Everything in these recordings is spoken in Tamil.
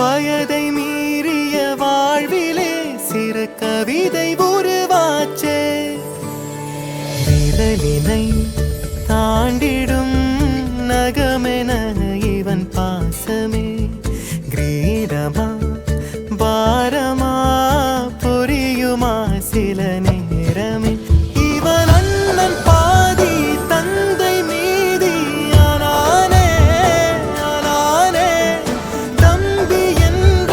வயதை மீறிய வாழ்விலே சிறு கவிதை உருவாச்சே. விரலினை தாண்டிடும் நகமென இவன் பாசமே கிரீடமா பாரமா புரியுமா சில நேரமே. இவன் அண்ணன் பாதி தந்தை மீதி ஆனானே ஆனானே. தம்பி என்ற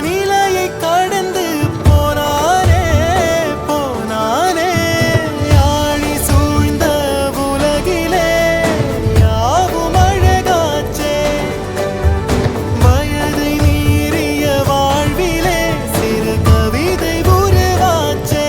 நிலையை கடந்து போனானே போனானே. ஆழி சூழ்ந்த உலகிலே யாவும் அழகாச்சே. வயதை மீறிய வாழ்விலே சிறு கவிதை உருவாச்சே.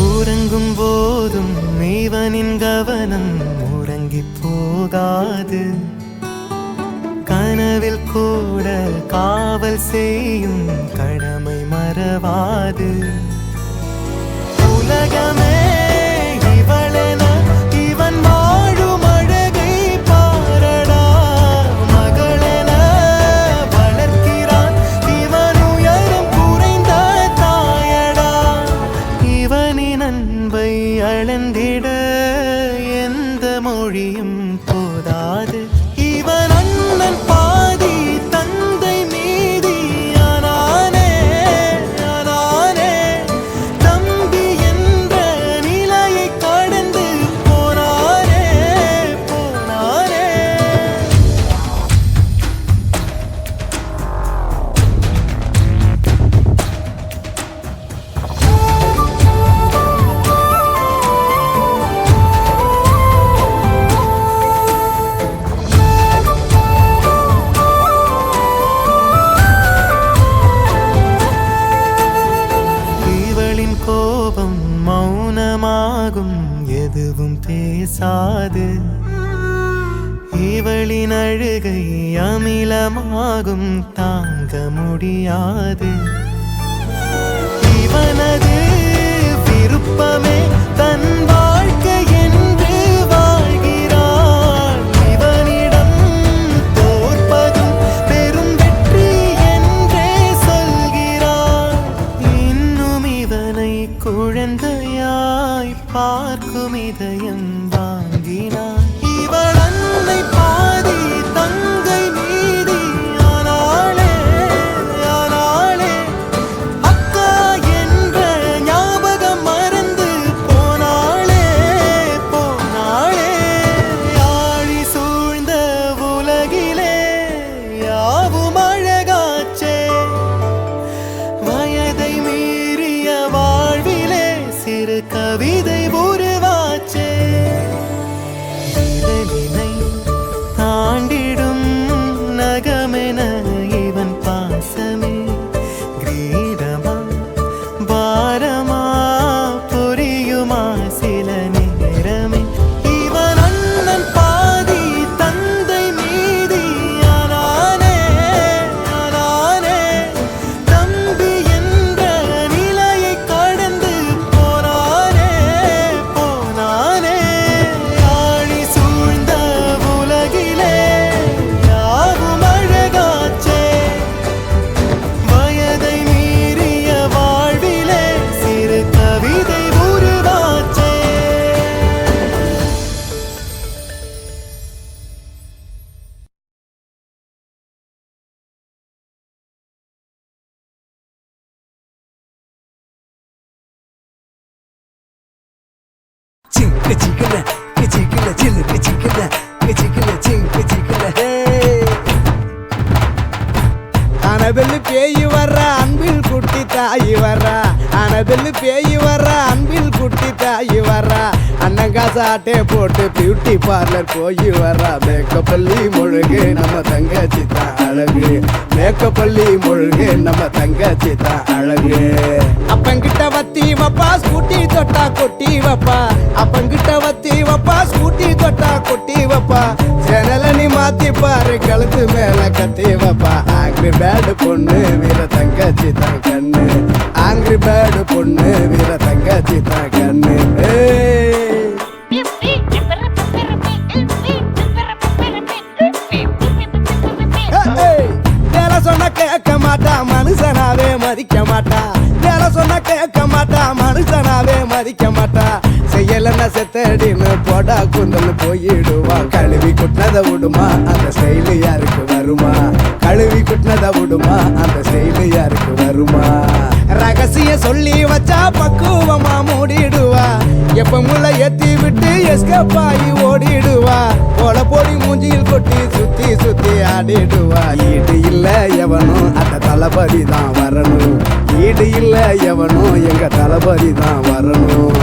உறங்கும் போதும் இவனின் கவனம் உறங்கி போகாது. கனவில் கூட காவல் செய்யும் கடமை மறவாது. உலகமே இவளென இவன் வாழும் அழகை பாரடா. மகளென வளர்க்கிறான் இவன் உயரம் குறைந்த தாயடா. இவனின் அன்பை அளந்திட எந்த மொழியும் போதாது. இவன் அண்ணன் பாதி தந்தை மீதி ஆனானே ஆனானே. தம்பி என்ற நிலையை கடந்து போனானே போனானே. இவளின் கோபம் மௌனமாகும் எதுவும் பேசாது. இவளின் அழுகை அமிலமாகும் தாங்க முடியாது. இவனது விருப்பமே தன் வாழ்க்கை என்று வாழ்கிறாள். இவனிடம் தோற்பதும் பெரும் வெற்றி என்றே சொல்கிறாள். இன்னும் இவனை குழந்தையாய் பார்க்கும் இதயம் வாங்கினான். இவள் அன்னை பாதி தங்கை மீதி ஆனாளே ஆனாளே. அக்கா என்ற ஞாபகம் மறந்து போனாளே போனாளே. ஆழி சூழ்ந்த உலகிலே யாவும் அழகாச்சே. வயதை மீறிய வாழ்விலே சிறு கவிதை உருவாச்சே. விரலினை தாண்டிடும் நகமென இவன் பாசமே கிரீடமா பாரமா புரியுமா சில நேரமே. இவன் அண்ணன் பாதி தந்தை மீதி ஆனானே ஆனானே. தம்பி என்ற நிலையை கடந்து போனானே போனானே. ஆழி சூழ்ந்த உலகிலே யாவும் அழகாச்சே. வயதை மீறிய வாழ்விலே சிறு கவிதை உருவாச்சே. Chicka chicka chicka chicka chicka chicka chicka chicka hey. Annabelle பேய் வர்ற அன்பில் குட்டி தாய் வர்ற. அனபெல்லு பேய் வர்ற அன்பில் குட்டி தாய் வர்ற. அண்ணங்க காசு ஆட்டே போட்டு பியூட்டி பார்லர் போய் வரா மேக்கப் பள்ளி முழுகு நம்ம தங்கச்சி தான் அழகு மேக்கப் பள்ளி முழுகு நம்ம தங்கச்சி தான் அழகு அப்பங்கிட்ட வத்தி வப்பா ஸ்கூட்டி தொட்டா கொட்டி வப்பா அப்பங்கிட்ட வத்தி வப்பா ஸ்கூட்டி தொட்டா கொட்டி வப்பா ஜனல நீ மாத்தி பாரு கழுத்து மேல கத்தி வப்பா ஆங்கிரி பேடு பொண்ணு வீர தங்கச்சி தான் கண்ணு ஆங்கிரி பேடு பொண்ணு வீர தங்கச்சி தான் கண்ணு சொன்ன கேட்க மாட்டா மனுஷனாவே மதிக்க மாட்டா வேலை சொன்ன கேட்க மாட்டா மனுஷனாவே மதிக்க மாட்டா செய்யலன்னா செத்தடின்னு போடா குந்தல் போயிடுவா கழுவி குட்டினதை விடுமா அந்த ஸ்டைலு யாருக்கு வருமா கழுவி குட்டினதை விடுமா அந்த ஸ்டைலு யாருக்கு வருமா ரகசிய சொல்லி வச்சா பக்குவமா மூடிடுவா எப்ப முள்ள ஏத்தி விட்டு எஸ்கேப் ஆகி ஓடிடுவா போல போடி மூஞ்சியில் கொட்டி சுத்தி சுத்தி ஆடிடுவா ஈடு இல்ல எவனும் அந்த தளபதி தான் வரணும் ஈடு இல்ல எவனும் எங்க தளபதி தான் வரணும்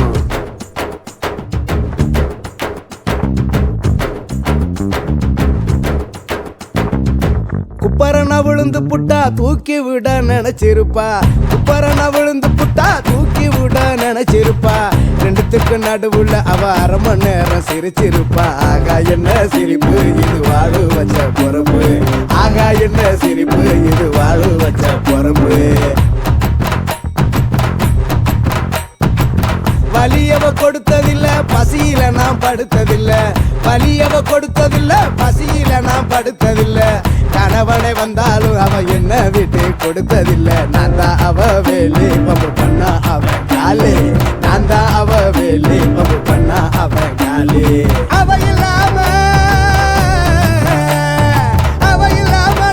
குப்பரன விழுந்து புட்டா தூக்கி விட நினைச்சிருப்பா குப்பரன விழுந்து புட்டா தூக்கி விட நினைச்சிருப்பா ரெண்டுத்துக்கு நடுவுல அவ அரை மணி நேரம் சிரிச்சிருப்பா ஆகா என்ன சிரிப்பு இது வாழு வச்ச பொறுப்பு ஆகா என்ன சிரிப்பு இது வாழு வச்ச பொறுப்பு வலியவ கொடுத்ததில்ல பசியில நான் படுத்ததில்ல வலியவ கொடுத்ததில்ல பசியில நான் படுத்ததில்ல கணவனை வந்தாலும் அவ என்ன விட்டு கொடுத்ததில்ல நான் தான் அவ வேலி பம்பு பண்ணா அவ காலே நான் தான் அவ வேலி பம்பு பண்ணா அவ காலே அவ இல்லாம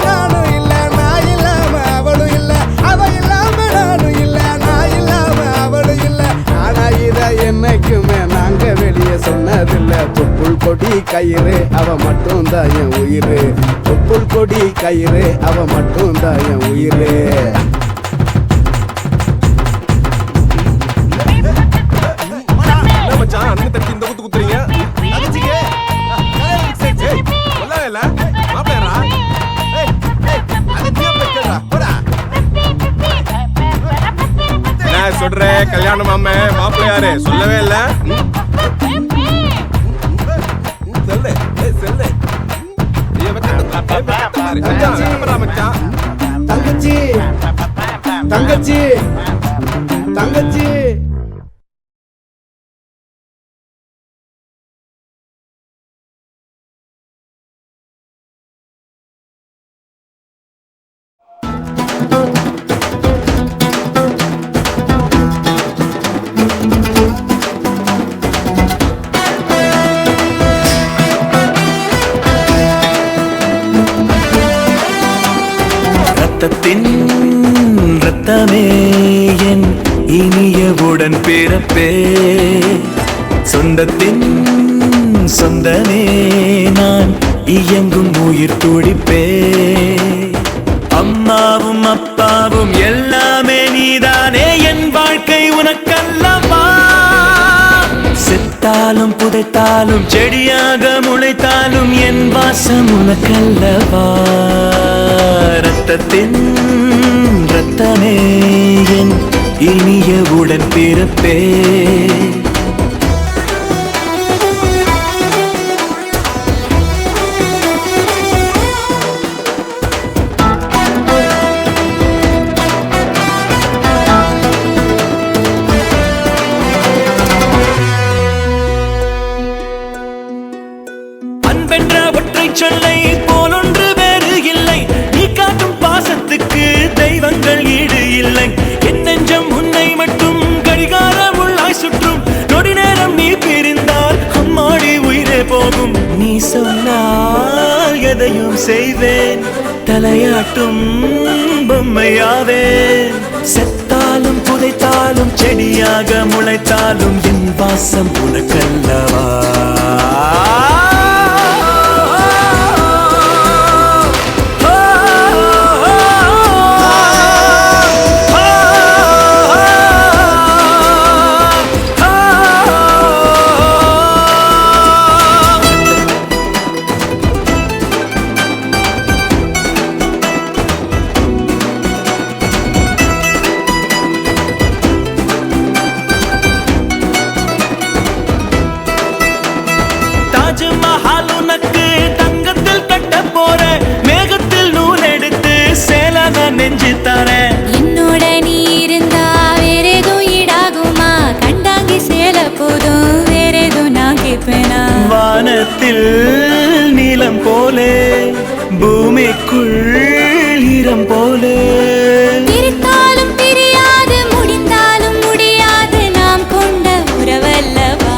நானும் இல்ல நான் இல்லாம அவளும் இல்ல அவ இல்லாம நானும் இல்ல நான் இல்லாம அவளும் இல்ல ஆனா இத என்னைக்குமே நாங்க வெளியே சொன்னதில்ல தொப்புள் கொடி கயிறு அவ மட்டும் தான் என் உயிரு தொப்புள் கொடி கயிறு அவ மட்டும் தான் என் உயிரு சொல்ற கல்யாணம் மாமே மாப்பிள்ள யாரு சொல்லவே இல்ல தங்கச்சி தங்கச்சி தங்கச்சி ரத்தத்தின் ரத்தமே என் இனியவுடன் பிறப்பே சொந்தத்தின் சொந்தமே நான் இயங்கும் உயிர் துடிப்பே அம்மாவும் அப்பாவும் எல்லாமே நீதானே என் வாழ்க்கை உனக்கல்லவா செத்தாலும் புதைத்தாலும் செடியாக முளைத்தாலும் என் வாசம் உனக்கல்லவா ரத்தத்தின் ரத்தமே என் இனியவுடன் பிறப்பே அன்பென்ற ஒற்றை சொல்லை போலொன்று வேறு இல்லை நீ காட்டும் பாசத்துக்கு தெய்வங்கள் ஈடு இல்லை என் நெஞ்சம் உன்னை மட்டும் கடிகார உள்ளாய் சுற்றும் நொடி நேரம் நீ பிரிந்தால் அம்மாடி உயிரே போகும் நீ சொன்னால் எதையும் செய்வேன் தலையாட்டும் பொம்மையாவேன் செத்தாலும் புதைத்தாலும் செடியாக முளைத்தாலும் என் வாசம் உனக்கல்லவா செஞ்சு தரேன். என்னோட நீ இருந்தா வேற எதுவும் ஈடாகுமா? கண்டாங்கி சேல போதும் வேற எதுவும் நான் கேட்பேனா? வானத்தில் நீலம் போலே பூமிக்குள் ஈரம் போலே பிரித்தாலும் பிரியாது முடிந்தாலும் முடியாது நாம் கொண்ட உறவல்லவா?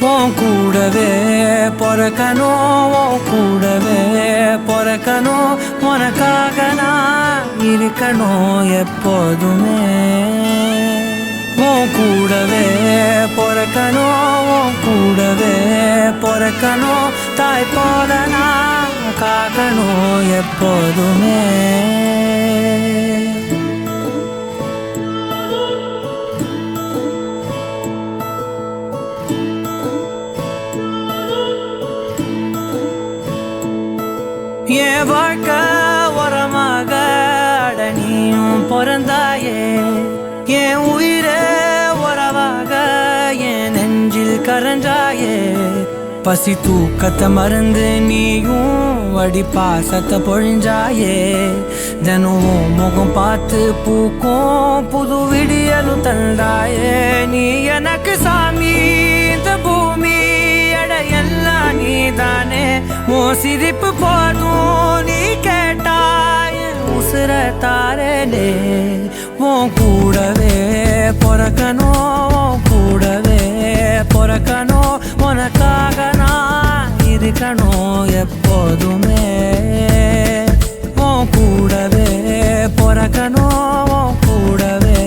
உன் கூடவே பொறக்கணும், உன் கூடவே பொறக்கணும், உனக்காக நான் இருக்கணும் எப்போதுமே. உன் கூடவே பொறக்கணும், உன் கூடவே பொறக்கணும், தாய் போல நான் காக்கணும் எப்போதுமே. என் வாழ்க்கை உரமாக அடனியும் பிறந்தாயே, என் உயிரே உறவாக என் நெஞ்சில் கரஞ்சாயே. பசி தூக்கத்தை மறந்து நீயும் வடி பாசத்தை பொழிஞ்சாயே. தினமும் முகம் பார்த்து பூக்கும் புது விடியலும் தந்தாயே. நீ எனக்கு சாமி, இந்த பூமி எல்லாம் நீதானே. உன் சிரிப்பு போதும் நீ கேட்டாய் உசுர தாரனே. உன் கூடவே பொறக்கணும், உன் கூடவே பொறக்கணும், உனக்காக நான் இருக்கணும் எப்போதுமே. உன் கூடவே பொறக்கணும், உன் கூடவே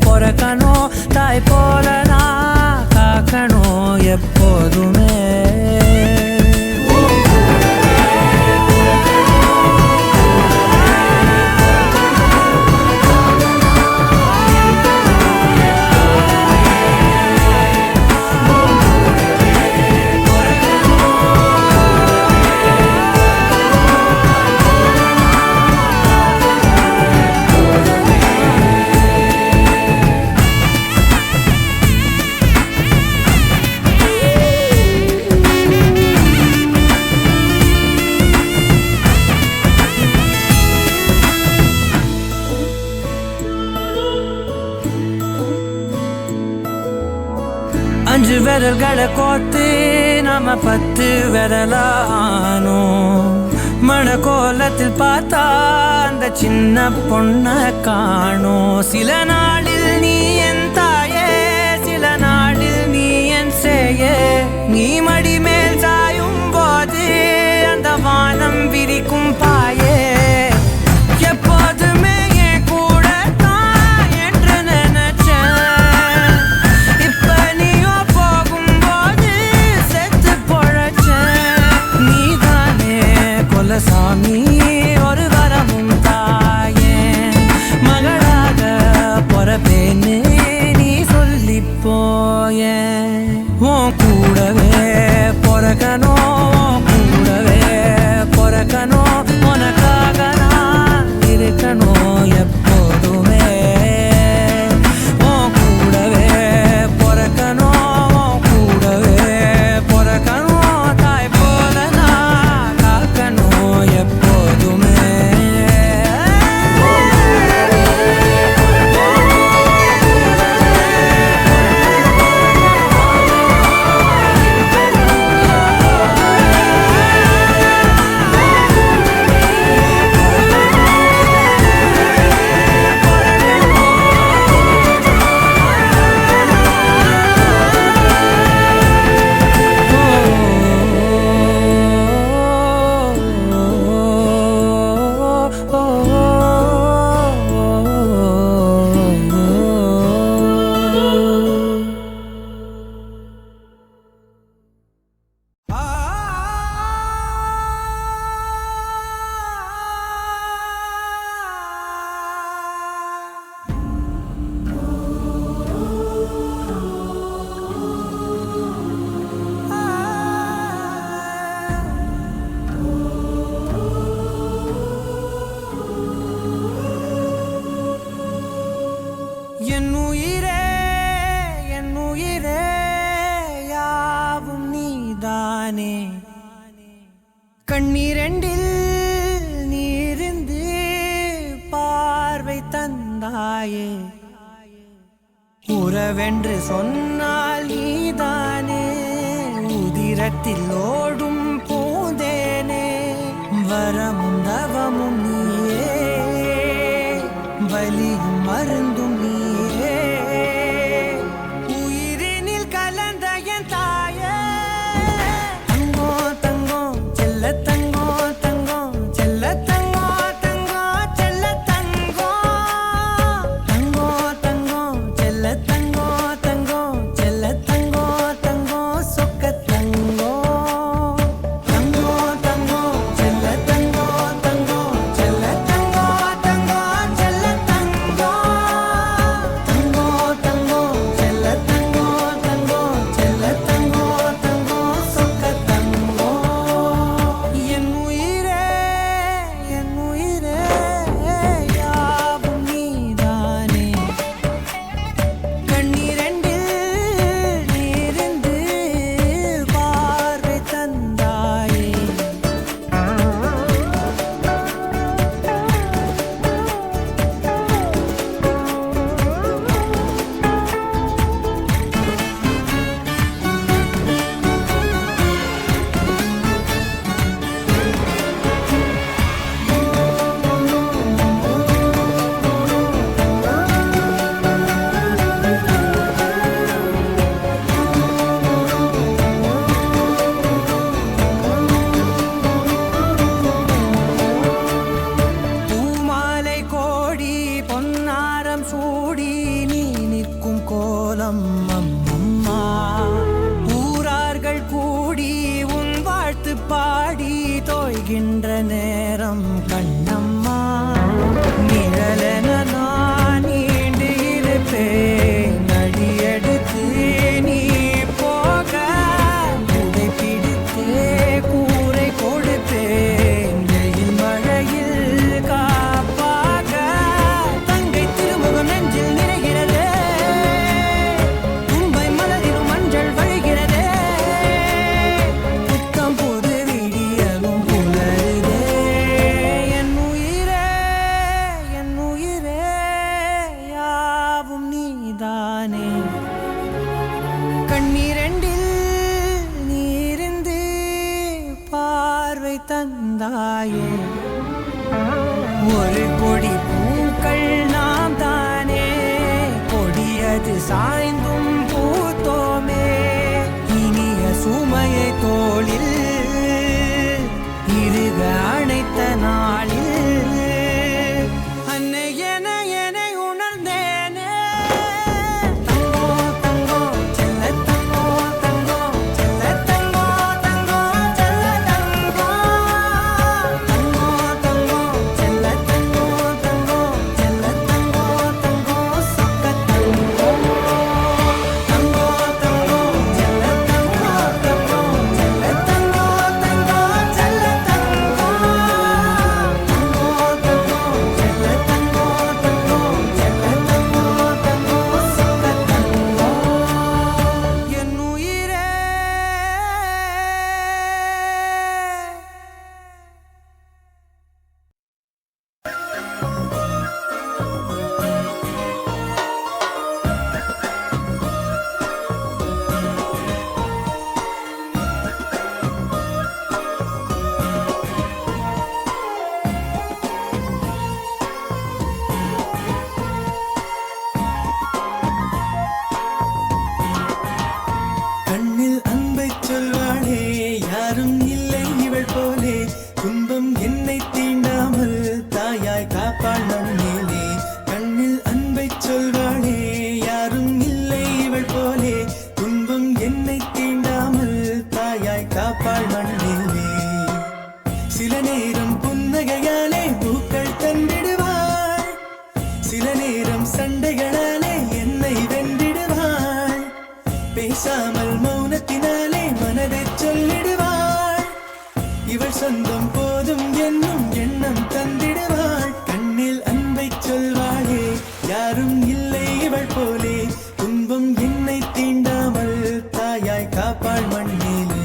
பொறக்கணும், தாய் போல நான் காக்கணும் எப்போதுமே. அஞ்சு விரல்களை கோத்து நாம 10 விரலானோம். மணக்கோலத்தில் பார்த்தா அந்த சின்ன பொண்ண காணோம். சில நாளில் நீ என் தாயே, சில நாளில் நீ என் சேயே. நீ மடி மேல் சாயும் போது அந்த வானம் விரிக்கும் பாயே. எப்போதுமே என் கூட தான் என்று நினைச்சேன். இப்ப நீயோ போகும்போது செத்து பொழைச்சேன். நீதானே கொலசாமி, ஒரு வரமும் தாயே. மகளாக பொறப்பேன்னு நீ சொல்லி போயே. உன் கூடவே பொறக்கணும், கூடவே பொறக்கணும், உனக்காக நான் இருக்கணும் எப்போதுமே. உன் கூடவே பொறக்கணும், கூடவே பொறக்கணும், தாய் போல நான் காக்கணும் எப்போதுமே. கண்ணீரண்டில் நீரிந்து பார்வை தந்தாயே உறவென்று சொன்னால் நீதானே உதிரத்தில் ஓடும் பூந்தேனே வரமும் தவமும் நீயே வலியும் மருந்தும் நீயே உயிரினில் கலந்த என் தாயே தங்கோ தங்கோ செல்ல தங்கோ தங்கோ செல்ல தங்கோ தங்கோ செல்ல தங்கோ தங்கோ தங்கோ செல்ல தங்கோ தங்கோ செல்ல தங்கோ தங்கோ சொக்க தங்கோ தங்கோ தங்கோ செல்ல தங்கோ தங்கோ செல்ல தங்கோ தங்கோ செல்ல தங்கோ தங்கோ தங்கோ செல்ல தங்கோ தங்கோ செல்ல தங்கோ தங்கோ சொக்க தங்கோ என் உயிரே யாவும் நீதானே கண்ணீரண்டில் நீரிந்து பார்வை தந்தாயே பூமாலை கோடி பொன்னாரம் சூடி நீ நிற்கும் கோலம் அம்மம்மா ஊரார்கள் கூடி உன் வாழ்த்து பாடி தோய்கின்ற நேரம் கண்ணம்மா நிழலென நான் நீண்டு இருப்பேன் அடியெடுத்து நீ போக உடை பிடித்தே கூரை கொடுத்தேன் வெயில் மழையில் காப்பாக தங்கை திருமுகம் நெஞ்சில் நிறைகிறதே தும்பை மலரிலும் மஞ்சள் வழிகிறதே புத்தம் புது விடியலும் புலருதே என் உயிரே யாவும் நீதானே கண்ணீரண்டில் நீரிந்து பார்வை தந்தாயே ஒரு கொடி பூக்கள் நாம் தானே கொடியது சாய்ந்தும் பூத்தோமே இனிய சுமையை தோளில் இருக அணைத்த நாளில் அன்னை என உணர்ந்தேனே தங்கோ தங்கோ செல்ல தங்கோ தங்கோ செல்ல தங்கோ தங்கோ செல்ல தங்கோ தங்கோ தங்கோ செல்ல தங்கோ தங்கோ செல்ல தங்கோ தங்கோ சொக்க தங்கோ தங்கோ தங்கோ செல்ல தங்கோ தங்கோ செல்ல தங்கோ தங்கோ செல்ல தங்கோ தங்கோ தங்கோ செல்ல தங்கோ தங்கோ செல்ல தங்கோ தங்கோ சொக்க தங்கோ என் உயிரே கண்ணில் அன்பை சொல்வாளே யாரும் இல்லை இவள் போலே துன்பம் என்னை தீண்டாமல் தாயாய் காப்பாள் மண்ணிலே கண்ணில் அன்பை சொல்வாளே யாரும் இல்லை இவள் போலே துன்பம் என்னை தீண்டாமல் தாயாய் காப்பாள் மண்ணிலே சில நேரம் புன்னகையாலே பூக்கள் தந்திடுவாள் சில நேரம் சண்டைகளாலே என்னை வென்றிடுவாள் பேசாமல் மௌனத்தினாலே மனதை சொல்லிடுவாள் இவள் சொந்தம் போதும் என்னும் எண்ணம் தந்திடுவாள் கண்ணில் அன்பை சொல்வாளே யாரும் இல்லை இவள் போலே துன்பம் என்னை தீண்டாமல் தாயாய் காப்பாள் மண்ணிலே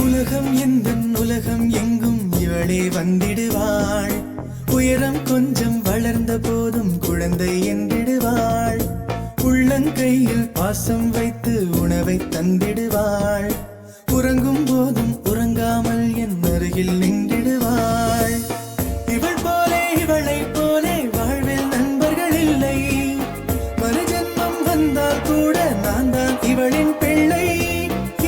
உலகம் எந்தன் உலகம் எங்கும் இவளே வந்திடுவாள். உயரம் கொஞ்சம் வளர்ந்த போதும் குழந்தை என்றிடுவாள். உள்ளங்கையில் பாசம் வைத்து உணவை தந்திடுவாள். உறங்கும் போதும் உறங்காமல் என் அருகில் நின்றிடுவாள். இவள் போலே இவளை போலே வாழ்வில் நண்பர்கள் இல்லை. மறுஜன்மம் வந்தால் கூட நான் தான் இவளின் பிள்ளை.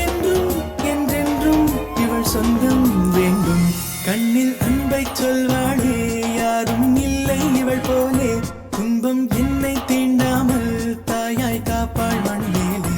என்றும் என்றென்றும் இவள் சொந்தம் வேண்டும். கண்ணில் அன்பை சொல்வாளே யாரும் இல்லை இவள் போலே. துன்பம் என்னை தீண்டாமல் தாயாய் காப்பாள் மண்ணிலே.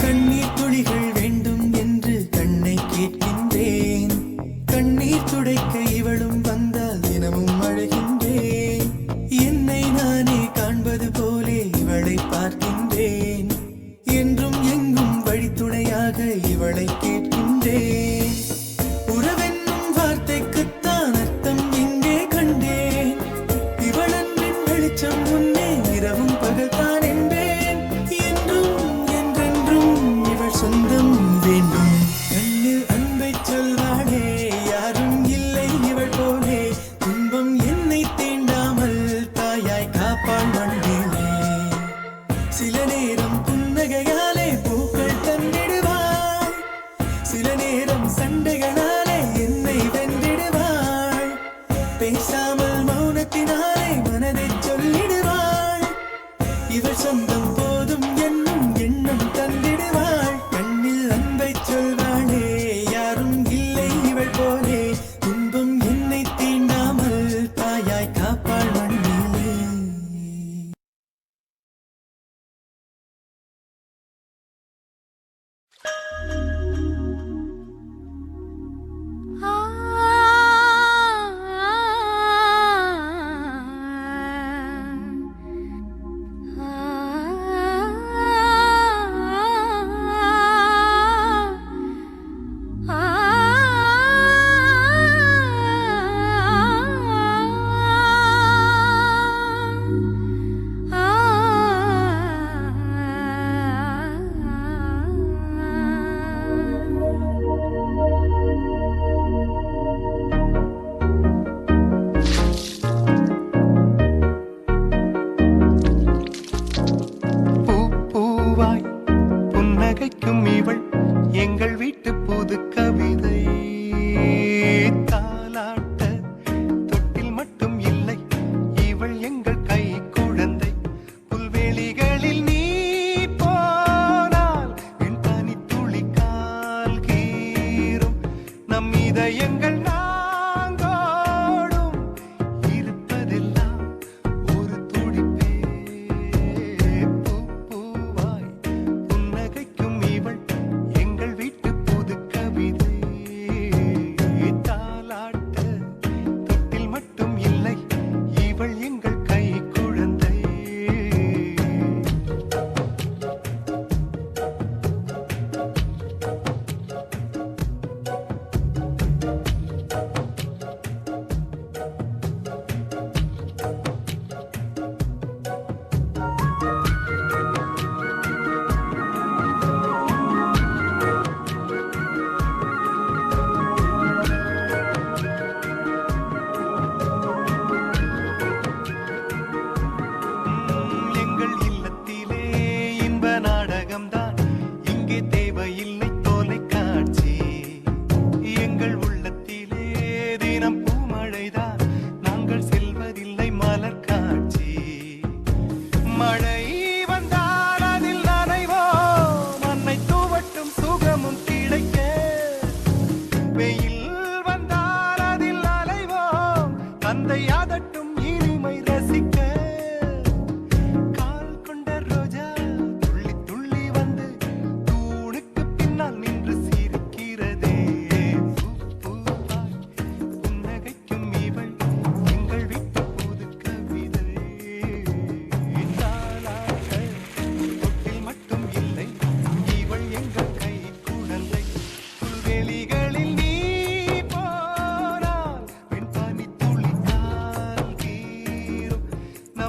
கண்ணீர் துளிகள் வேண்டும் என்று கண்ணை கேட்கின்றேன். கண்ணீர் துடைக்க இவளும் வந்தால் தினமும் அழுகின்றேன். என்னை நானே காண்பது போலே இவளை பார்க்கின்றேன். என்றும் எங்கும் வழித்துணையாக இவளை கேட்கின்றேன். உறவென்னும் வார்த்தைக்குத்தான் அர்த்தம் எங்கே கண்டேன். இவளன்பின் வெளிச்சம் முன்னே இரவும் பகல்தான் என்பேன். என்றும் என்றென்றும் இவள் சொந்தம் வேண்டும். கண்ணில் அன்பை சொல்வாளே யாரும் இல்லை இவள் போலே. துன்பம் என்னை தீண்டாமல் தாயாய் காப்பாள் மண்ணிலே. சில நேரம் புன்னகையாலே பூக்கள் தந்திடுவாள். சில நேரம் சண்டைகளாலே என்னை வென்றிடுவாள். பேசாமல் மௌனத்தினாலே மனதை சொல்லிடுவாள். இவள் சொந்தம் போதும் என்னும் எண்ணம் தந்திடுவாள். கண்ணில் அன்பை சொல்வாளே யாரும் இல்லை இவள் போலே. துன்பம் என்னை தீண்டாமல் தாயாய் காப்பாள் மண்ணிலே. பூவாய் புன்னகைக்கும் இவள் எங்கள் வீட்டு புது கவிதை. தாலாட்ட தொட்டில் மட்டும் இல்லை இவள் எங்கள் கை குழந்தை. புல்வெளிகளில் நீ போனால் என் தனி துளி கால் கீரும். நம் இதயங்கள் நாங்கோடும் இருப்பதெல்லாம் ஒரு துடிப்பே. பூவாய் புன்னகைக்கும் இவள் எங்கள் வீட்டு புது கவிதை. தாலாட்ட தொட்டில் மட்டும் இல்லை இவள் எங்கள் கை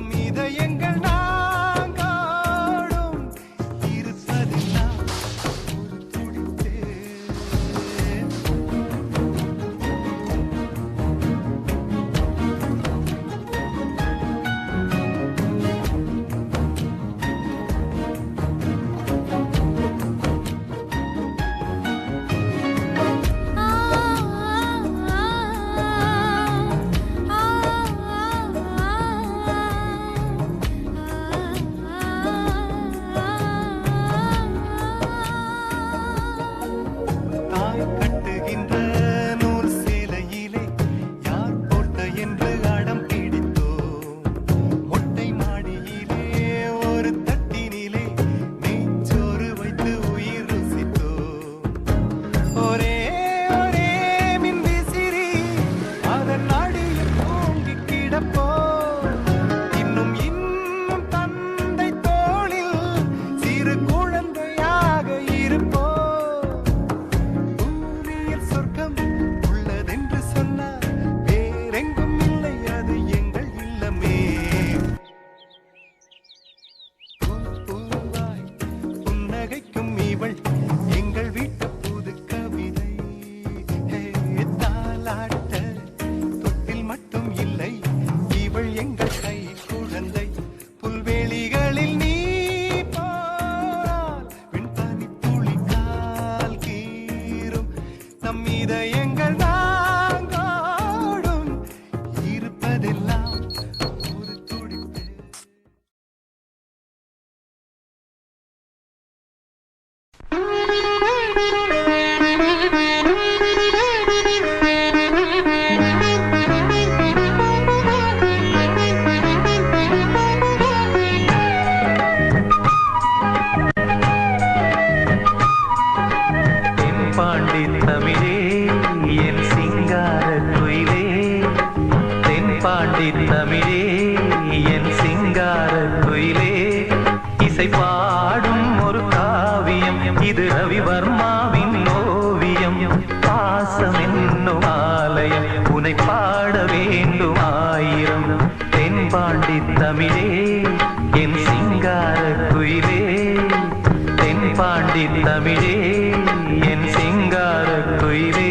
நம் இதயங்கள் நாங்காடும் இருப்பதெல்லாம் ஒரு துடிப்பே. தாய் கட்டுகின்ற நூல் சேலையிலே யார் போட்ட என்று அடம் பிடித்தோ, மொட்டை மாடியிலே ஒரு தட்டினிலே நெய்ச்சோறு வைத்து உயிர் ருசித்தோ. ஒரே ஒரே மின் விசிறி அதன் அடியில் தூங்கி கிடப்போ, இன்னும் இன்னும் தந்தை தோளில் சிறு குழந்தையாக இருப்போ. பூமியில் சொர்க்கம் உள்ளதென்று சொன்னார், வேறெங்கும் இல்லை அது எங்கள் இல்லமே. பூவாய் புன்னகைக்கும் இவள் எங்கள் வீட்டு புது கவிதை. தாலாட்ட தொட்டில் மட்டும் இல்லை, இவள் எங்கள் கை குழந்தை. புல்வெளிகளில் நீ போனால் விண்பனி துளி கால் கீறும், நம் இதயங்கள் நாங்காடும் இருப்பதெல்லாம் ஒரு துடிப்பே. தென்பாண்டி தமிழே என் சிங்கார குயிலே, தென்பாண்டி தமிழே என் சிங்கார குயிலே, இசை பாடும் ஒரு காவியம் இது ரவிவர்மாவின் ஓவியம். பாசம் என்னும் ஆலயம் உனை பாட வேண்டும் ஆயிரம். தென்பாண்டி தமிழே என் சிங்கார குயிலே, தென்பாண்டி தமிழே என் சிங்கார குயிலே.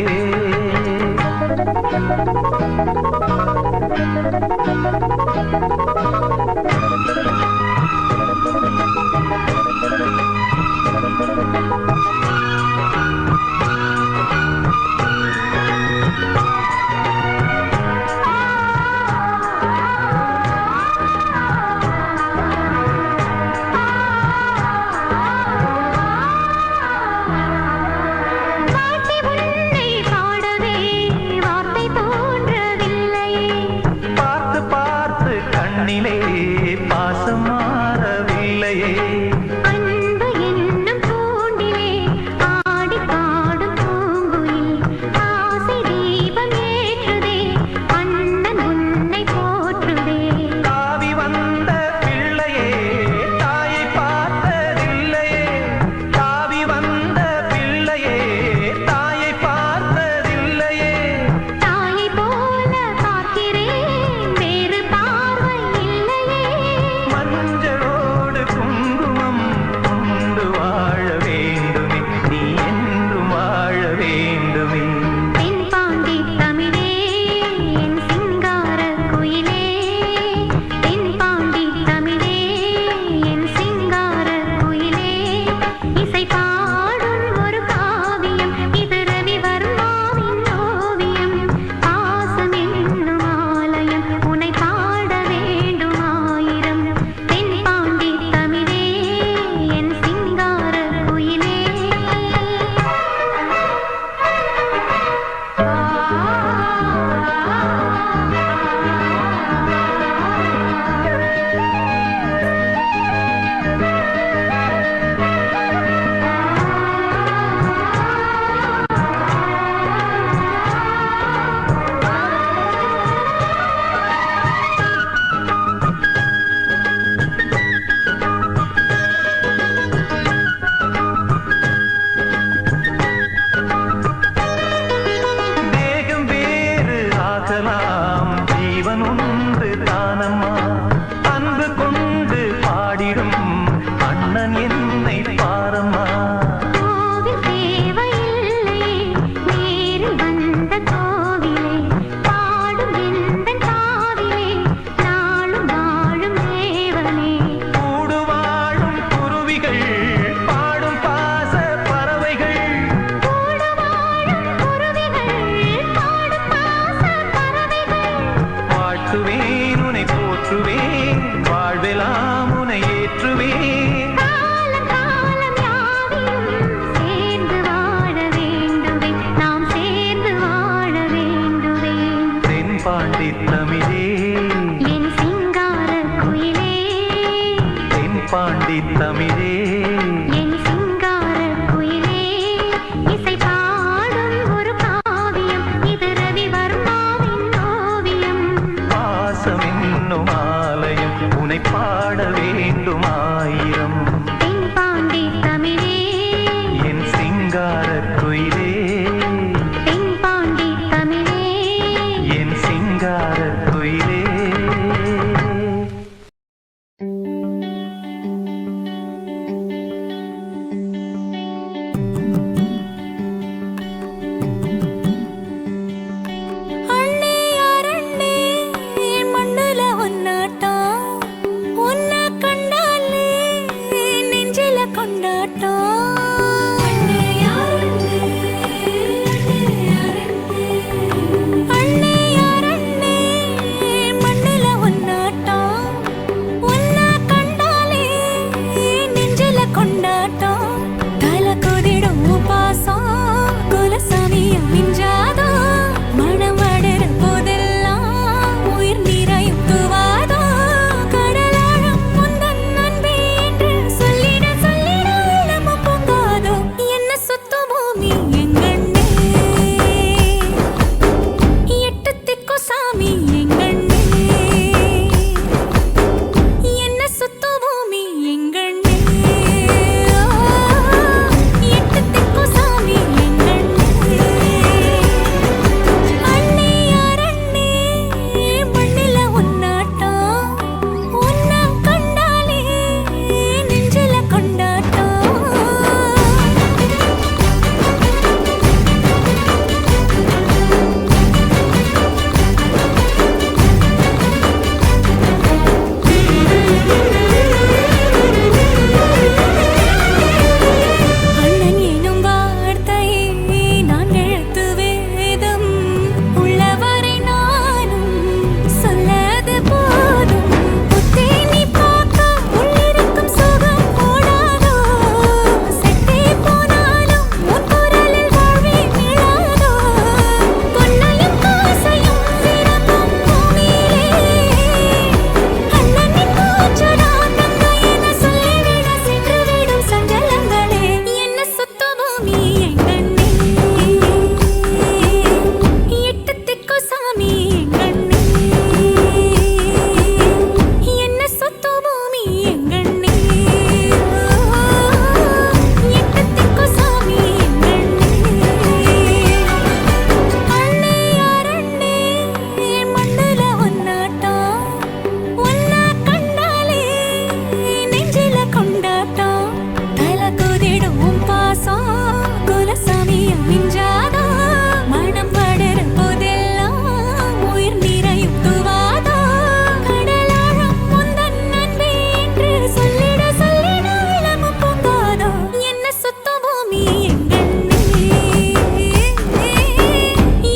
பார்த்து பார்த்து கண்ணிலே பாசம் மாறவில்லையே. காவி வந்த பிள்ளையே தாயை பார்த்ததில்லையே, காவி வந்த பிள்ளையே தாயை பார்த்ததில்லையே. மஞ்சளோடு குங்குமம் வாழ்வெல்லாம் உனை ஏற்றுவேன். காலம் காலம் யாவையும் சேர்ந்து வாழ வேண்டுவே, நாம் சேர்ந்து வாழ வேண்டுவே. தென்பாண்டி தமிழே என் சிங்கார குயிலே, தென்பாண்டி தமிழே என் சிங்கார குயிலே. இசை பாடும் ஒரு காவியம், இது ரவிவர்மாவின் ஓவியம். பாசம் என்னும் ஆலயம் உனை பாட வேண்டும் ஆயிரம். தென்பாண்டி தமிழே, என் சிங்கார குயிலே, தென்பாண்டி தமிழே. என் சிங்கார குயிலே. அண்ணே யாரண்ணே மண்ணுல ஒன்னாட்டம், உன்னை கண்டாலே நெஞ்சில கொண்டாட்டம். அண்ணே யாரண்ணே, அண்ணே யாரண்ணே மண்ணுல ஒன்னாட்டம், உன்னை கண்டாலே நெஞ்சில கொண்டாட்டம். தலை கொதிடும் பாசம் குலசாமிய மிஞ்சாதோ, மனம் வளர போதெல்லாம் உயிர் நிறையும் துவாதோ. கடலாழம் முந்தன் அன்பே என்று சொல்லிட சொல்லிட உள்ளம பொங்காதோ. என்ன சுத்து பூமி எங்கண்ணே, எட்டு திக்கு சாமி எங்கண்ணே. என்ன சுத்து பூமி எங்கண்ணே, எட்டு திக்கு சாமி எங்கண்ணே. அண்ணே யாரண்ணே மண்ணில ஒன்னாட்டம், உன்னை கண்டாலே நெஞ்சில கொண்டாட்டம். அண்ணன் எனும் வார்த்தையே நான் எழுத்து வேதம், உள்ளவரை நானும் சொல்லது போதும். புத்தே நீ பார்க்க உள்ளிருக்கும் சுகம் போடாதோ, செத்தே போனாலும் உன் குரலில் வாழ்வே விழாதோ. பொன்னையும் காசையும் சிறப்பும் பூமியிலே, அண்ணனின் மூச்சுடா தங்கை என சொல்லிவிட சென்றுவிடும் சஞ்சலங்களே. என்ன சுத்த பூமி எங்கண்ணே, எட்டு திக்கு சாமி எங்கண்ணே. என்ன சுத்த பூமி எங்கண்ணே, எட்டு திக்கு சாமி எங்கண்ணே. அண்ணே யாரண்ணே மண்ணுல ஒன்னாட்டம், உன்னை கண்டாலே நெஞ்சில கொண்டாட்டம். தலை கொதிடும் பாசம் குலசாமிய மிஞ்சாதோ, மனம் வளர போதெல்லாம் உயிர் நிறையும் துவாதோ. கடலாழம் முந்தன் அன்பே என்று சொல்லிட சொல்லிட உள்ளம பொங்காதோ. என்ன சுத்த பூமி எங்கண்ணே,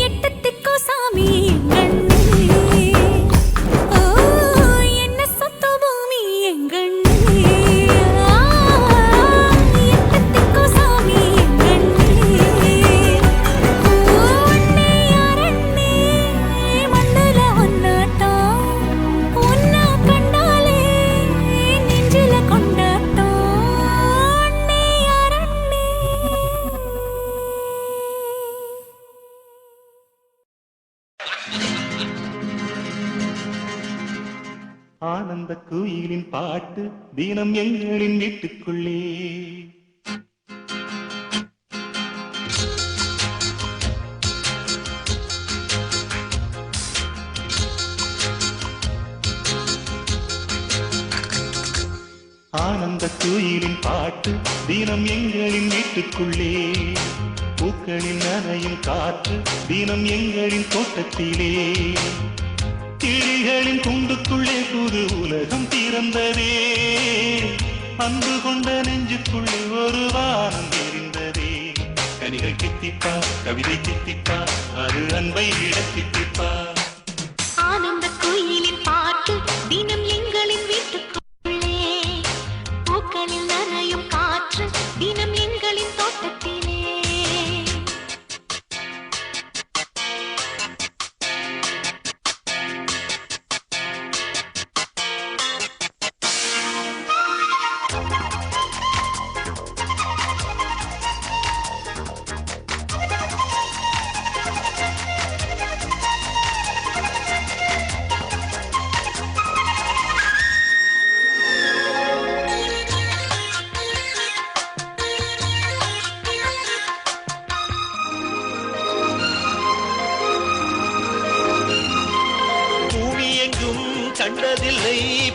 எட்டு திக்கு சாமி எங்கண்ணே. ஓ என்ன சுத்த பூமி எங்கண்ணே, எட்டு திக்கு சாமி எங்கண்ணே. ஓ அண்ணே யாரண்ணே மண்ணுல ஒன்னாட்டம், உன்னை கண்டாலே நெஞ்சில கொண்டாட்டம். அண்ணே யாரண்ணே. ஆனந்த குயிலின் பாட்டு தினம் எங்களின் வீட்டுக்குள்ளே. ஆனந்த குயிலின் பாட்டு தினம் எங்களின் வீட்டுக்குள்ளே. பூக்களின் நனையும் காற்று தினம் எங்களின் தோட்டத்திலே. கிளிகளின் கூண்டுக்குள்ளே புது உலகம் திறந்ததே. அன்பு கொண்ட நெஞ்சுக்குள்ளே ஒரு வானம் தெரிந்ததே. கனிகள் கித்திப்பா, கவிதை கித்திப்பா, அது அன்பை விட கித்திப்பா. ஆனந்த குயிலின் பாட்டு தினம் எங்களின் வீட்டுக்கு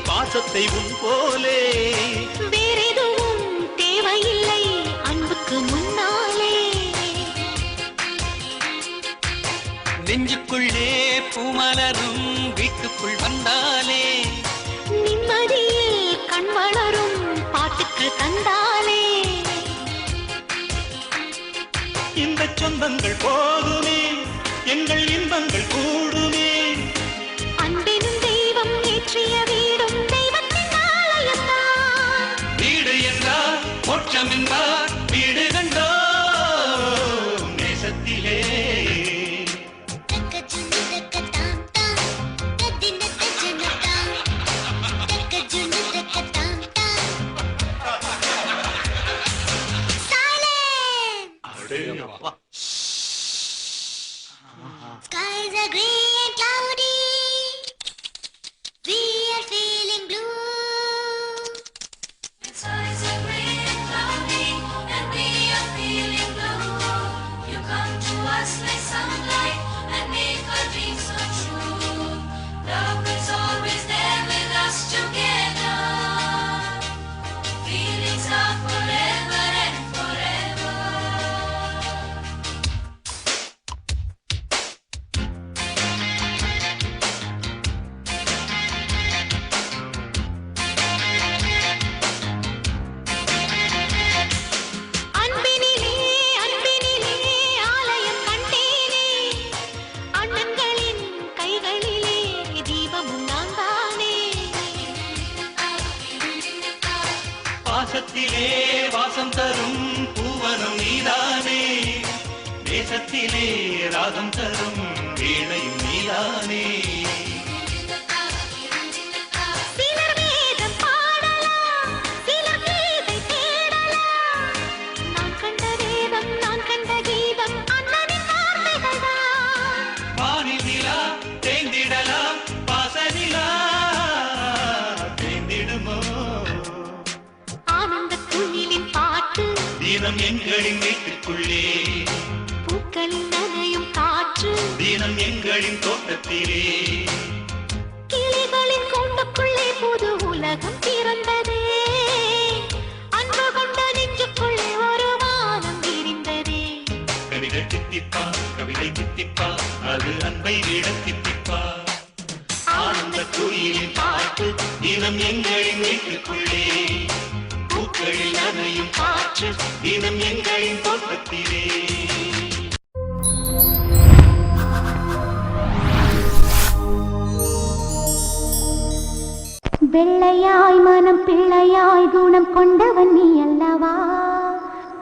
பாசத்தை உன் போலே வேறெதுவும் தேவையில்லை அன்புக்கு முன்னாலே. நெஞ்சுக்குள்ளே பூமலரும் வீட்டுக்குள் வந்தாலே நிம்மதியில் கண் வளரும் பாட்டுக்கு தந்தாலே. இந்த சொந்தங்கள் போதுமே எங்கள் இன்பங்கள் கூடுமே. அன்பினும் தெய்வம் ஏற்றிய வீடும் தெய்வத்தின் ஆலயம்தான். வீடு என்றார் மோட்சம் என்பார் வீடு கண்டோ நேசத்திலே. Skies are grey and cloudy. We are feeling blue. Skies are grey and cloudy, and we are feeling blue. You come to us like sunlight and make our dreams come true. Love is always there with us together. Feelings are forever and forever. அன்பினிலே அன்பினிலே ஆலயம் கண்டேனே. அண்ணன்களின் கைகளிலே தீபமும் நான் தானே. பாசத்திலே வாசம் தரும் பூவனம் நீதானே. தேசத்திலே ராகம் தரும் வீணையும் நீதானே. சிலர் வேதம் பாடலாம், சிலர் கீதை தேடலாம். நான் கண்ட வேதம் நான் கண்ட கீதம் அண்ணனின் வார்த்தைகள்தான். வானில் நிலா தேய்ந்திடலாம் பாசனிலா தேய்ந்திடுமோ. ஆனந்த குயிலின் பாட்டு தினம் எங்களின் வீட்டுக்குள்ளே பூக்களின் நனையும் காற்று தினம் எங்களின் தோட்டத்திலே. கிளிகளின் கூண்டுக்குள்ளே புது உலகம் பிறந்ததே. அன்பு கொண்ட நெஞ்சுக்குள்ளே ஒரு வானம் விரிந்ததே. கவிகள் தித்திப்பா கவிதை தித்திப்பா அது அன்பை விட தித்திப்பா. ஆனந்த குயிலின் பாட்டு தினம் எங்களின் வீட்டுக்குள்ளே பூக்களில் நனையும் காற்று தினம் எங்களின் தோட்டத்திலே. வெள்ளையாய் மனம் பிள்ளையாய் குணம் கொண்டவன் நீ அல்லவா.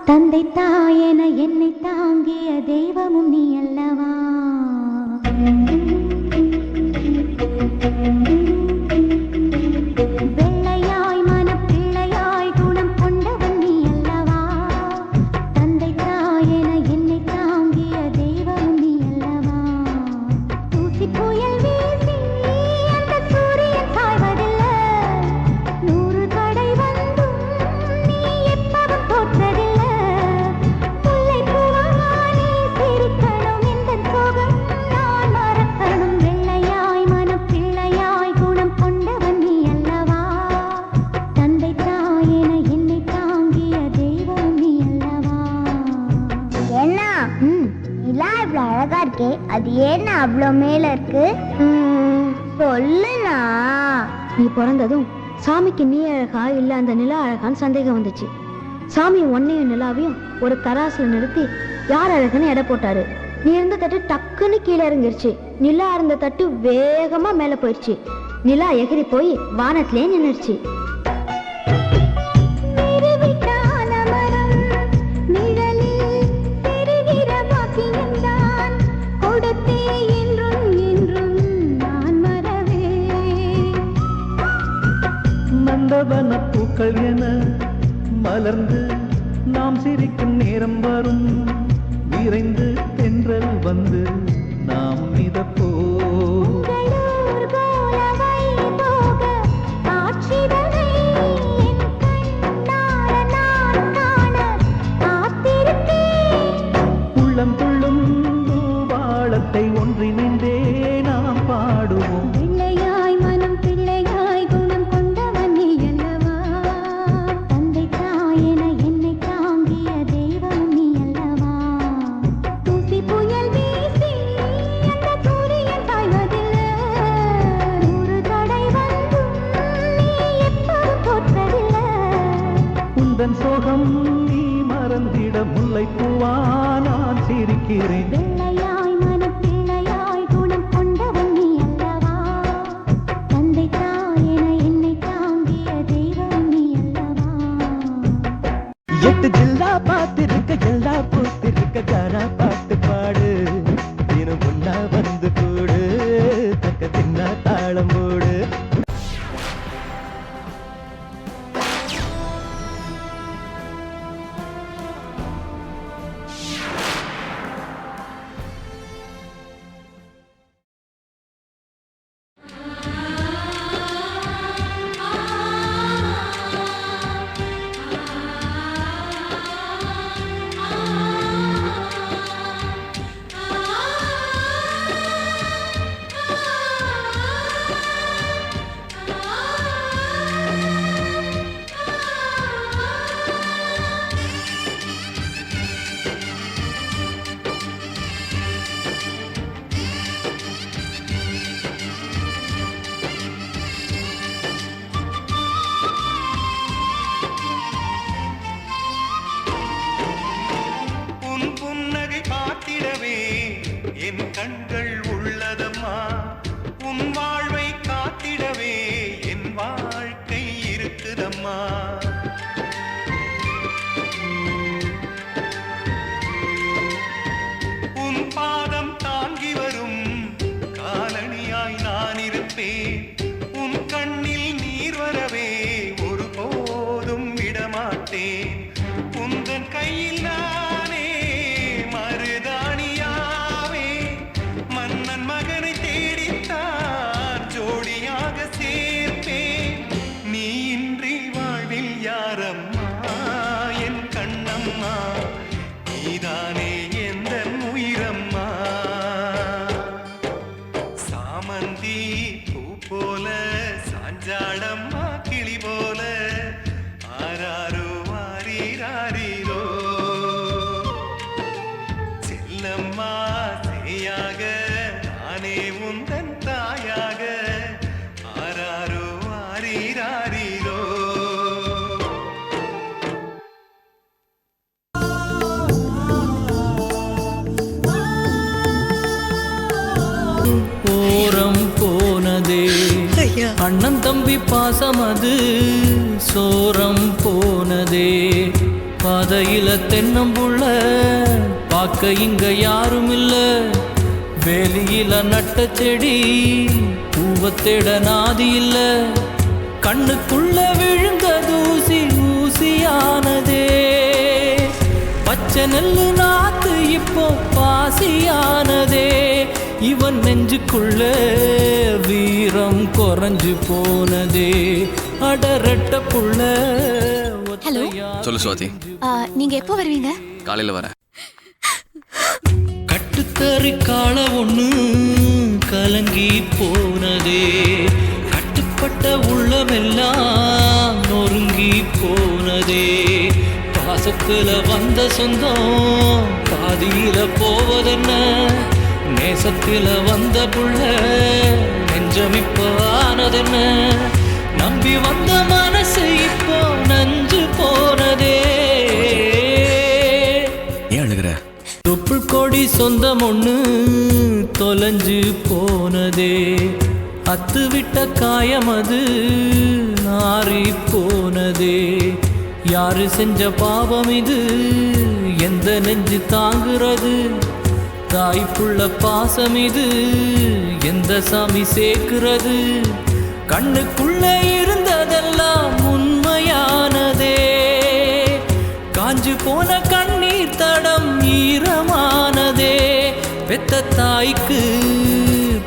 தந்தை தாயென என்னை தாங்கிய தெய்வமும் நீ அல்லவா. வெள்ளையாய் மனம் பிள்ளையாய் குணம் கொண்டவன் நீ அல்லவா. தந்தை தாயென என்னை தாங்கிய தெய்வமும் நீ அல்லவா. தூசி புயல் வீசி அந்த சூரியன் சாய்வதில்லை. 100 தடை வந்தும் நீ எப்பவும் தோற்றதில்லை. முல்லை பூவானே சிரிக்கணும் இந்த சோகம் நான் மறக்கணும். வெள்ளையாய் மனம் பிள்ளையாய் குணம் கொண்டவன் நீ அல்லவா. தந்தை தாயென என்னை தாங்கிய தெய்வம் நீ அல்லவா. என்ன நிலா இவ்வளவு அழகா இருக்கே, அது ஏன்னா அவ்வளோ மேல இருக்கு? சொல்லுண்ணா. நீ பிறந்ததும் சாமிக்கு நீ அழகா இல்ல அந்த நிலா அழகான்னு சந்தேகம் வந்துச்சு. சாமி ஒன்னையும் நிலாவையும் ஒரு தராசுல நிறுத்தி யார் அழகுன்னு எடை போட்டாரு. நீ இருந்த தட்டு டக்குன்னு கீழே இறங்கிருச்சு. நிலா இருந்த தட்டு வேகமா மேல போயிடுச்சு. நிலா எகிரி போய் வானத்திலே நின்னுருச்சு. நிறுவிட்டான மரம் நிழலில் பெறுகிற பாக்கியம்தான் கொடுத்தே என்றும் என்றும் நான் மறவேன். நந்தவன பூக்கள் என மலர்ந்து நாம் சிரிக்கும் நேரம் வரும். விரைந்து தென்றல் வந்து நாம் மிதப்போ. உங்களூர் போலவை போக காட்சிதனை என் கண்ணார நான் காண காத்திருக்கேன். உள்ளம் துள்ளும் பூபாளத்தை ஒன்றிணைந்தே நாம் பாடுவோம். பிள்ளையாய் மனம் பிள்ளையாய் குணம் உந்தன் சோகம் நீ மறந்திட முல்லைப்பூவா நான் சிரிக்கிறேன். வெள்ளையாய் மனப்பிள்ளையாய் குணம் கொண்டவன் நீ அல்லவா? தந்தை தாயென என்னை தாங்கிய தெய்வம் நீ அல்லவா? 8 ஜில்லா பார்த்திருக்க எல்லா பூத்திருக்க காரா பாட்டு பாடு. தினம் முன்னா வந்து கூடு தக்க தின்னா தாளம் போடு. உன் புன்னகை பார்த்திடவே என் கண்கள் உள்ளதம்மா. உன் வாழ்வை காத்திடவே என் வாழ்க்கை இருக்குதம்மா. உன் பாதம் தாங்கி வரும் காலணியாய் நான் இருப்பேன். உன் கண்ணில் நீர் வரவே ஒருபோதும் விடமாட்டேன். உந்தன் கையில் நானே மருதாணியாவே மன்னன் மகனை தேடித்தான் ஜோடியாக சேர்ப்பேன். நீ இன்றி வாழ்வில் யாரம்மா என் கண்ணம்மா? நீதானே எந்தன் உயிரம்மா. சாமந்தி பூ போல சாஞ்சாடம்மா கிளி போல ஆராரோ ஆரீராரீரோ. செல்லம்மா சேயாக நானே உந்தன் தாயாக ஆராரோ ஆரீராரீரோ. ஓரம் போனதே அண்ணன் தம்பி பாசம் அது சோரம் போனதே. பாதையில தென்னம்புள்ள பார்க்க இங்க யாரும் இல்ல. வேலியில நட்ட செடி பூவத்தேட நாதி இல்ல. கண்ணுக்குள்ள விழுந்த தூசி ஊசியானதே. பச்சை நெல்லு நாத்து இப்போ பாசியானதே. இவன் நெஞ்சுக்குள்ள வீரம் குறைஞ்சு போனதே. அடரட்ட புள்ள ஹலோ சொல்லு சுவாதி. நீங்க எப்போ வருவீங்க? காலையில வரேன். கட்டுத்தறி கால ஒண்ணு கலங்கி போனதே. கட்டுப்பட்ட உள்ளமெல்லாம் நொறுங்கி போனதே. பாசத்துல வந்த சொந்தம் பாதியில போவதென்ன? நேசத்தில வந்த புள்ள நெஞ்சமிப்போ ஆனதென்ன? நம்பி வந்த மனசு இப்போ நஞ்சு போனதே. ஏன் அழுகிற? தொப்புள் கொடி சொந்தம் ஒண்ணு தொலைஞ்சு போனதே. அத்து விட்ட காயம் அது நாரி போனதே. யாரு செஞ்ச பாவம் இது? எந்த நெஞ்சு தாங்குறது? தாய்ப்புள்ள பாசம் இது எந்த சாமி சேர்க்கிறது? கண்ணுக்குள்ள இருந்ததெல்லாம் உண்மையானதே. காஞ்சு போன கண்ணீர் தடம் ஈரமானதே. பெத்த தாய்க்கு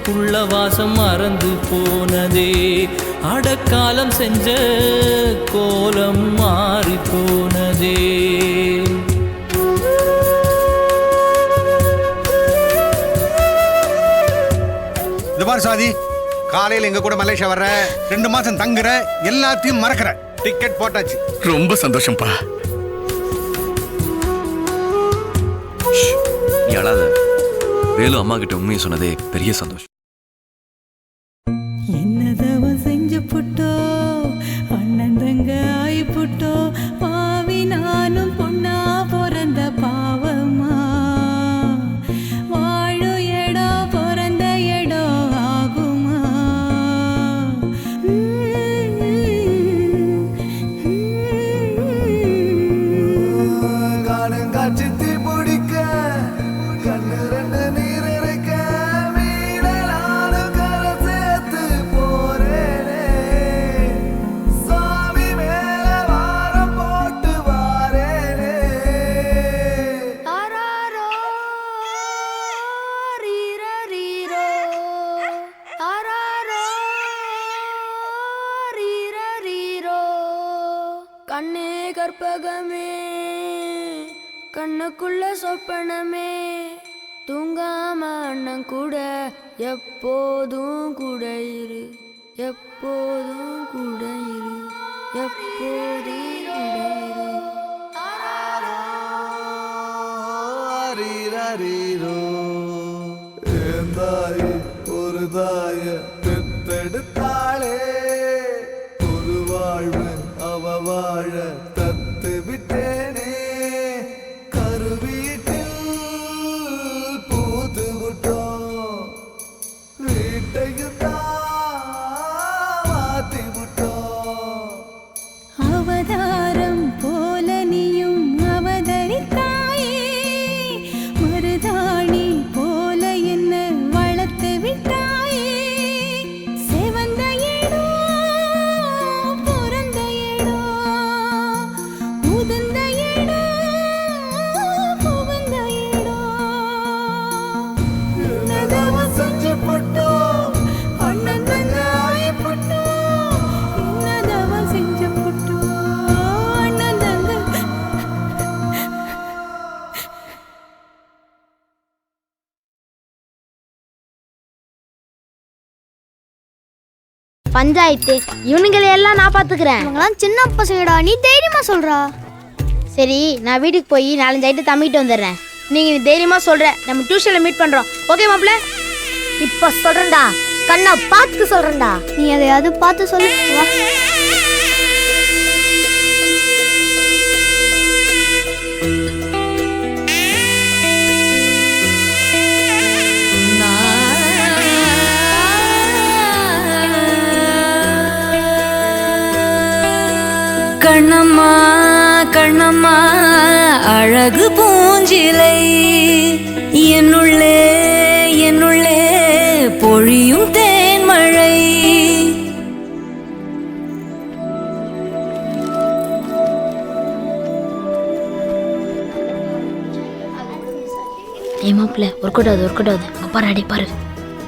புள்ள வாசம் மறந்து போனதே. அடக்காலம் செஞ்ச கோலம் மாறி போனதே. சாதி காலையில எங்க கூட மலேசியா வர்ற, 2 மாசம் தங்குற, எல்லாத்தையும் மறக்கிற. டிக்கெட் போட்டாச்சு. ரொம்ப சந்தோஷம்ப்பா. எழாத. வேலு அம்மா கிட்ட உண்மையை சொன்னதே பெரிய சந்தோஷம். என்னதவ செஞ்சு புட்டோ அண்ணன் தங்க ஆயி புட்டோ பாவி கண்ணே கற்பகமே கண்ணுக்குள்ள சொப்பனமே தூங்காம அண்ணன் கூட எப்போதும் கூட இரு எப்போதும் கூட இரு எப்போதும் கூட இரு ஒரு தாய பெத்தெடுத்தாளே ஒரு வாழ்வு அவ வாழ தத்து விட்டேனே கருவீட்டில் பூத்து விட்டோம் வீட்டையும் மாத்தி விட்டோம் அவதாரம் போல நீயும் அவதரித்தாயே மருதாணி போல என்ன வளர்த்து விட்டாயே செவந்த ஏடோ பிறந்த ஏடோ உதிர்ந்த ஏடோ புகுந்த ஏடோ என்னதவ செஞ்சு போட்டோம் அண்ணன் தங்க ஆயப்பட்டோம் என்னதவ செஞ்ச புட்டோ அண்ணன் தங்க பஞ்சாயத்து இவனுங்களை எல்லாம் நான் பாத்துக்கிறேன். இவங்கெல்லாம் சின்ன பசங்கடா, நீ தைரியமா சொல்றா. சரி, நான் வீட்டுக்கு போய் 4-5 ஐட்டம் தம்பிட்டு வந்துடுறேன். நீங்க தைரியமா சொல்ற, நம்ம டியூஷன்ல மீட் பண்றோம். ஓகே மாப்ள? இப்ப சொல்றேன்டா, கண்ணா பார்த்து சொல்றேன்டா. நீ எதையாவது பார்த்து சொல்லு. வா. கண்ணம்மா கண்ணம்மா அழகு பூஞ்சிலை என்னுள்ளே என்னுள்ளே பொழியும் தேன்மழை ஏ மாப்ள, ஒர்க் அவுட் ஆகுது. அப்பா அடி பாரு,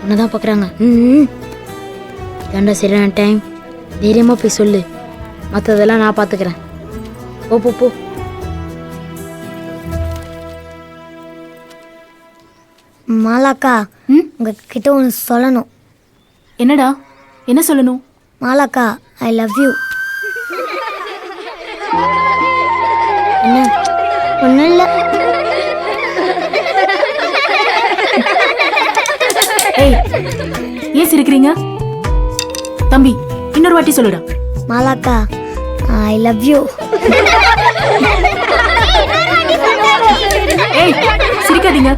உன்னதான் பாக்குறாங்க. ஏண்டா சரியான டைம், தைரியமா போய் சொல்லு. மற்றதெல்லாம் நான் பார்த்துக்கிறேன். போ போ போ. மாலாக்கா, உங்ககிட்ட ஒன்று சொல்லணும். என்னடா? என்ன சொல்லணும்? மாலாக்கா, ஐ லவ் யூ. என்ன? ஒன்றும் இல்லை. ஏய், ஏன் சிரிக்கிறீங்க? தம்பி, இன்னொரு வாட்டி சொல்லுடா. மாலாக்கா, ஐ லவ் யூ. ஏய், சிரிக்காதீங்க.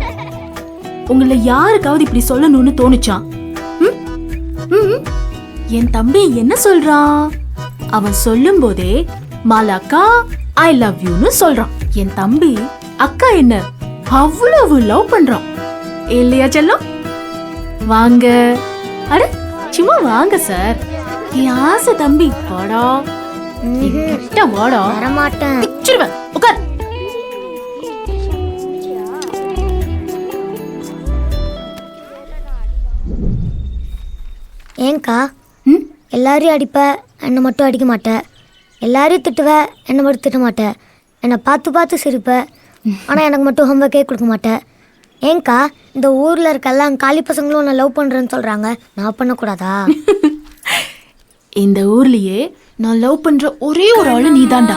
உங்களை யாருக்காவது இப்படி சொல்லணும்னு தோணுச்சா? என் தம்பி என்ன சொல்றான்? அவன் சொல்லும் போதே மாலாக்கா ஐ லவ் யூன்னு சொல்றான். என் தம்பி அக்கா என்ன அவ்வளவு லவ் பண்றான் இல்லையா செல்லம்? வாங்க. அட சும்மா வாங்க சார். என் ஆசை தம்பி, வாடா. கிட்ட வாடா. வரமாட்டேன். பிச்சிருவேன். உட்கார். ஏங்கா, எல்லாரையும் அடிப்ப, என்னை மட்டும் அடிக்க மாட்டேன். எல்லாரையும் திட்டுவ, என்னை மட்டும் திட்ட மாட்டேன். என்னை பார்த்து பார்த்து சிரிப்ப, ஆனால் எனக்கு மட்டும் ஹோம்ஒர்க்கே கொடுக்க மாட்டேன். ஏங்கா, இந்த ஊரில் இருக்க எல்லாம் காலி பசங்களும் உன்னை லவ் பண்ணுறேன்னு சொல்கிறாங்க, நான் பண்ணக்கூடாதா? இந்த ஊர்லயே நான் லவ் பண்ற ஒரே ஒரு ஆளு நீதான்டா.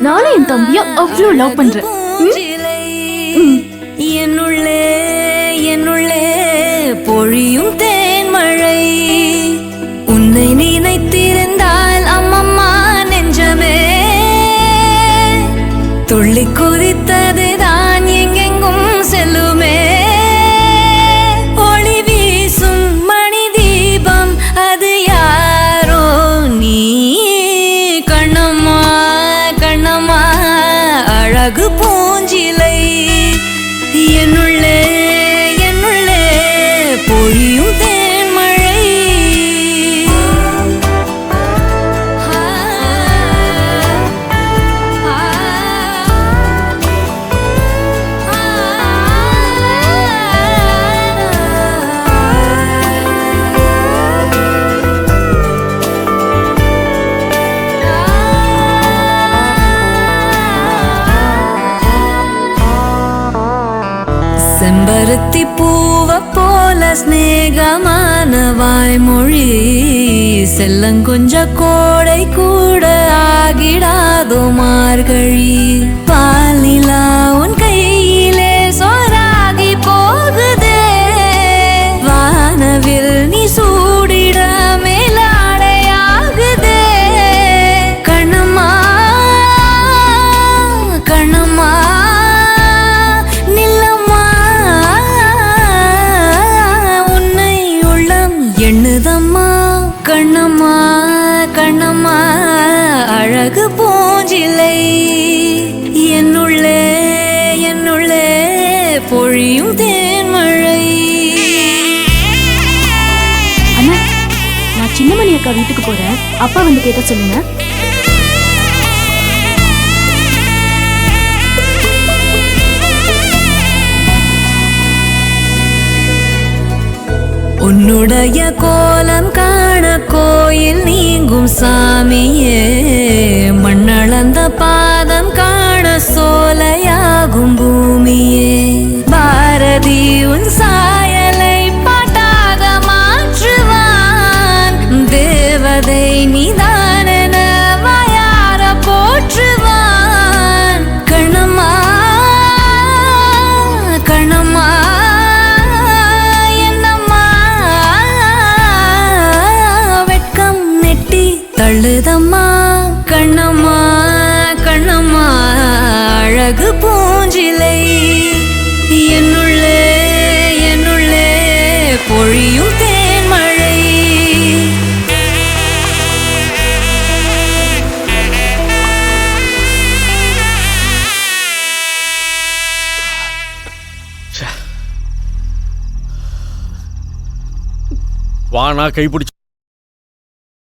நானும் என் தம்பிய அவ்வளோ லவ் பண்றேன். என்னுள்ளே என்னுள்ளே பொழியும் தேன்மழை உன்னை நினைத்திருந்தால் அம்மம்மா நெஞ்சமே துள்ளி குதித்ததுதான் எங்கெங்கும் செல்லுமே. ஒளி வீசும் மணி தீபம் அது யாரோ நீ. கண்ணம்மா கண்ணம்மா அழகு பூஞ்சிலை என்னுள்ளே என்னுள்ளே பொழியும் தேன்மழை. செம்பருத்தி பூவ போல ஸ்நேகமான வாய்மொழி செல்லங்கொஞ்ச கோடை கூட ஆகிடாதோ மார்கழி பால் நிலா உன் கையிலே சோறாகி போகுதே வானவில் நீ சூடிட மேலாடையாகுதே கண்ணம்மா கண்ணம்மா நில்லம்மா உன்னை உள்ளம் எண்ணுதம்மா கண்ணம்மா கண்ணம்மா அழகு பூஞ்சிலை என்னுள்ளே என்னுள்ளே பொழியும் தேன்மழை. அண்ணா நான் சின்னமணி அக்கா வீட்டுக்கு போறேன், அப்பா வந்து கேட்ட சொல்லுங்க. உன்னுடைய கோலம் காண கோயில் நீங்கும் சாமியே மண்ணளந்த பாதம் காண சோலையாகும் பூமியே பாரதி உன் சாயலை பாட்டாக மாற்றுவான் தேவதை நீதானென வாயார போற்றுவான் கண்ணம்மா கண்ணம்மா தள்ளுதம்மா கண்ணம்மா கண்ணம்மா அழகு பூஞ்சிலை என்னுள்ளே என்னுள்ளே பொழியும் தேன்மழை. வானா கைப்பிடிச்சு